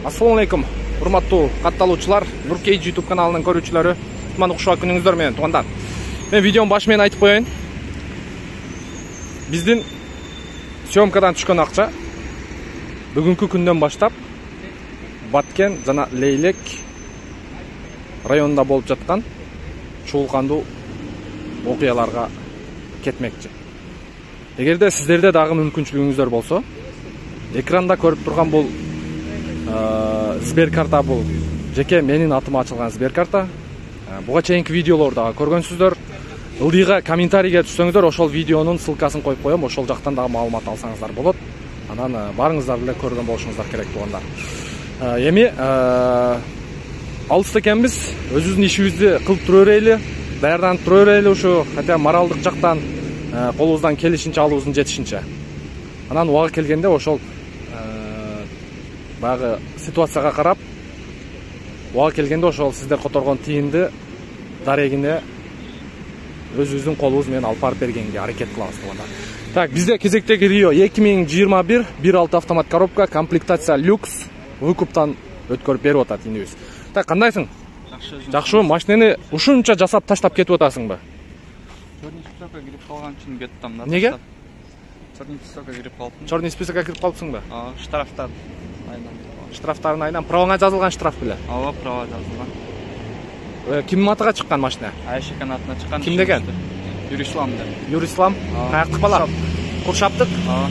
Assalamu алейкум, урматтуу катталуучулар, Нуркейдж YouTube каналынын көрүүчүлөрү, кутман укшуа күнүңүздөр менен туугандар. Мен видеонун башы менен айтып коеюн. Биздин съемкадан түшкөн акча бүгүнкү күндөн баштап Баткен жана Лейлек районунда болуп жаткан чуулкандуу окуяларга кетмекчи. Эгерде сиздерде дагы мүмкүнчүлүгүңүздөр болсо, экранда көрүп турган бул Сберкарта бул жеке менин атыма ачылган Сберкарта. Буга чейинки видеолорду көргөнсүздөр. Ылдыйга комментарийге түшсөңүздөр, ошол видеонун ссылкасын коюп коем, ошол жактан дагы маалымат алсаңыздар болот. Анан барыңыздар эле көргөн болушуңуздар керек туугандар. Эми алыста экенбиз, өзүбүздүн ишибизди кылып тура берели, даярданып тура берели ушу, хотя моралдык жактан колубуздан келишинче, алыбыздын жетишинче. Анан убагы келгенде ошол баягы ситуацияга карап, убагы келгенде ошол сиздер которгон тыйынды дарегине өзүбүздүн колубуз менен алып барып бергенге аракет кылабыз туугандар. Так, бизде кезектеги Rio 2021 1.6 автомат коробка, комплектация люкс, выкуптан өткөрүп берип атат инибиз. Так, кандайсың? Жакшы, машинени ушунча жасап таштап кетип атасыңбы? Чорный списокко кирип калган үчүн кеттим да. Неге? Чорный списокко кирип калдым. Чорный списокко кирип калыпсыңбы? Штрафтар. Штрафтарын айдан праваңа жазылган штраф беле? Ооба, права жазылган. Кимдин атыга чыккан машина? Айша канатына чыккан. Ким деген? Юрислам деп. Юрислам? Каяктык бала? Куршаптык? Ооба.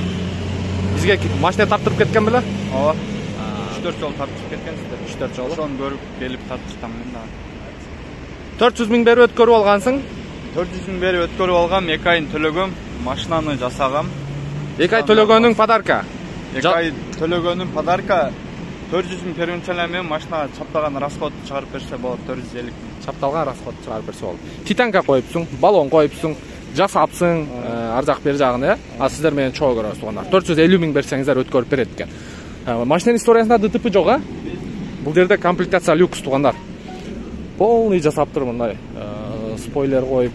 Бизге машина тартырып кеткен беле? Ооба. 3-4 жол тартып кеткенсиздер. 3-4 жол. Ошону көрүп келип тартыштам мен да. 400 миң берип өткөрүп алгансың? 400 миң берип өткөрүп алгам, 2 айын төлөгөм, машинаны жасагам. 2 ай төлөгөнүң подарка. 2 ай төлөгөнүм подарка. 400 миң первоначально мен машина чаптаган расход чыгарып берсе болот, 450 миң. Чапталган расход чыгарып берсе болот. Титанка коюпсуң, баллон коюпсуң, жасапсың, ар жак бер жагын, а сиздер менен чогуу көрөсүз туугандар. 450 миң берсеңиздер өткөрүп берет экен. Машинанын историясында ДТП жок, а? Бул жерде комплектация люкс туугандар. Полный жасаптыр мындай. Спойлер коюп,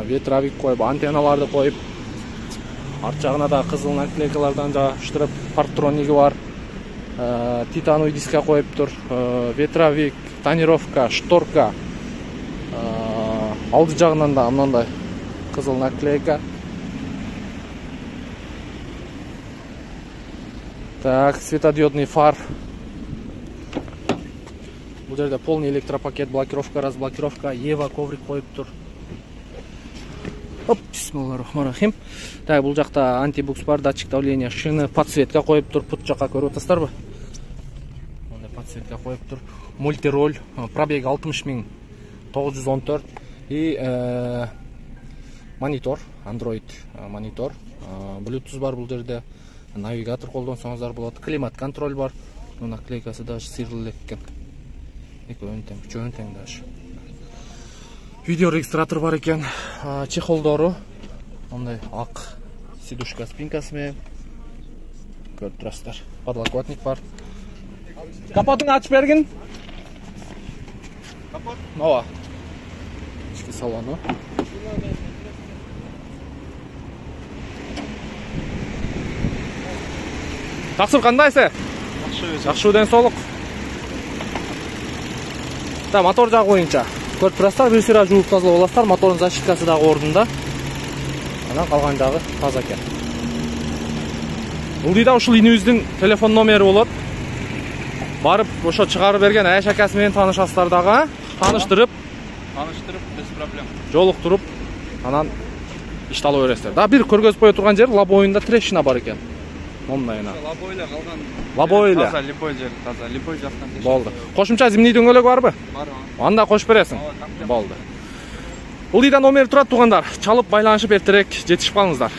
ветровик коюп, антенналарды коюп, арт жагына да кызыл наклейкалардан жаштырып, парктрониги бар. Титановый диске коюптур, ветровик, тонировка, шторка. Алды жагынан да мындай кызыл наклейка. Так, светодиодный фар. Бул жерде полный электропакет, блокировка, разблокировка, Ева коврик коюптур. Оп, бисмиллахиррахманиррахим. Так, бул жакта антибукс бар, датчик давления, шины, подсветка коюптур, пут жакка көрүп атасыздарбы? Мындай подсветка коюптур. Мультироль, пробег 60.914 и монитор, Android монитор, Bluetooth бар бул жерде. Навигатор колдонсоңуздар болот, климат контроль бар. Наклейкасы даже сыйрылып экен. Экөөнүн тең, үчөөнүн тең даже. Видео регистратор бар экен. Чехолдору мындай ак сидушка спинкасы менен көрүп турасыздар. Подлокотник бар. Капотун ачып бергин. Капот? Ооба. Ички салону. Таксыр кандайсы? Жакшы ден соолук. Да, мотор жагы боюнча көрүп турасыздар, бир сыйра жууп тазалап аласыздар, мотордун защиткасы дагы ордунда. Анан калган жагы таза экен. Ылдыйда ушул инибиздин телефон номери болот. Барып, ошо чыгарып берген Айша акасы менен таанышасыздар дагы, тааныштырып, без проблем. Жолуктуруп, анан ишти ала бересиздер. Да, бир көргөзүп кое турган жер лобоюнда трещина бар экен. Момдайына. Лобойле калган. Лобойле. Таза, любой жер таза, любой жактан. Болду. Кошумча зимний дөңгөлөк барбы? Бар. Анда кошуп бересиң. Болду. Ылдыйда номер турат туугандар. Чалып байланышып эртерээк жетишип калыңыздар.